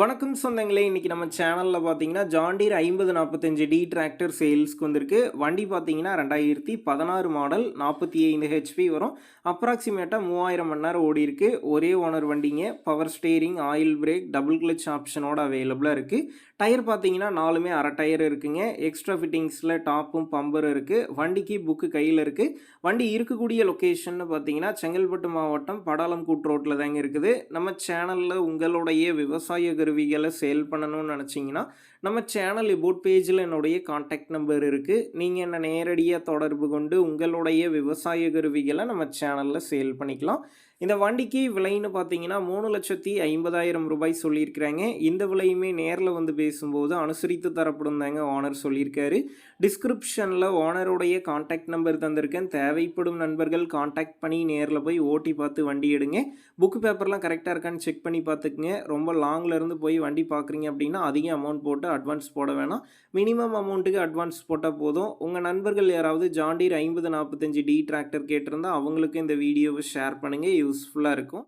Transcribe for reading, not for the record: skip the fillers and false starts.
வணக்கம் சொந்தங்களே! இன்னைக்கு நம்ம சேனல்ல பார்த்தீங்கன்னா, ஜான் டீர் 5045 டிராக்டர் சேல்ஸ்க்கு வந்திருக்கு. வண்டி பார்த்தீங்கன்னா 2016 மாடல் 45 ஹெச்பி வரும். அப்ராக்ஸிமேட்டா 3000 மணி நேரம் ஓடியிருக்கு. ஒரே ஓனர் வண்டிங்க. Power steering, oil brake, double clutch ஆப்ஷனோட அவைலபிளா இருக்கு. டயர் பார்த்தீங்கன்னா 4மே அரை டயர் இருக்குங்க. எக்ஸ்ட்ரா ஃபிட்டிங்ஸ்ல டாப்பும், பம்பரும் இருக்கு. வண்டிக்கு புக்கு கையில இருக்கு. வண்டி இருக்கக்கூடிய லொகேஷன்னு பார்த்தீங்கன்னா, செங்கல்பட்டு மாவட்டம் படாலம் கூட் ரோட்ல தாங்க இருக்குது. நம்ம சேனல்ல உங்களுடைய விவசாய கருவிகளை சேல் பண்ணணும்னு நினச்சிங்கன்னா நம்ம சேனல் எபோட் பேஜில் என்னுடைய காண்டாக்ட் நம்பர் இருக்குது. நீங்கள் என்ன நேரடியாக தொடர்பு கொண்டு உங்களுடைய விவசாய கருவிகளை நம்ம சேனலில் சேல் பண்ணிக்கலாம். இந்த வண்டிக்கு விலைன்னு பார்த்தீங்கன்னா 3,50,000 ரூபாய் சொல்லியிருக்கிறாங்க. இந்த விலையுமே நேரில் வந்து பேசும்போது அனுசரித்து தரப்படும் தாங்க ஓனர் சொல்லியிருக்காரு. டிஸ்கிரிப்ஷனில் ஓனருடைய காண்டாக்ட் நம்பர் தந்திருக்கேன். தேவைப்படும் நண்பர்கள் காண்டாக்ட் பண்ணி நேரில் போய் ஓட்டி பார்த்து வண்டி எடுங்க. புக்கு பேப்பர்லாம் கரெக்டாக இருக்கான்னு செக் பண்ணி பார்த்துக்குங்க. ரொம்ப லாங்கில் இருந்து போய் வண்டி பார்க்குறீங்க அப்படின்னா அதிக அமௌண்ட் போட்டு அட்வான்ஸ் போட வேணாம். மினிமம் அமௌண்ட்டுக்கு அட்வான்ஸ் போட்டால் போதும். உங்கள் நண்பர்கள் யாராவது ஜான் டீர் 5045 டிராக்டர் கேட்டிருந்தா அவங்களுக்கு இந்த வீடியோவை ஷேர் பண்ணுங்கள். யூஸ்ஃபுல்லாக இருக்கும்.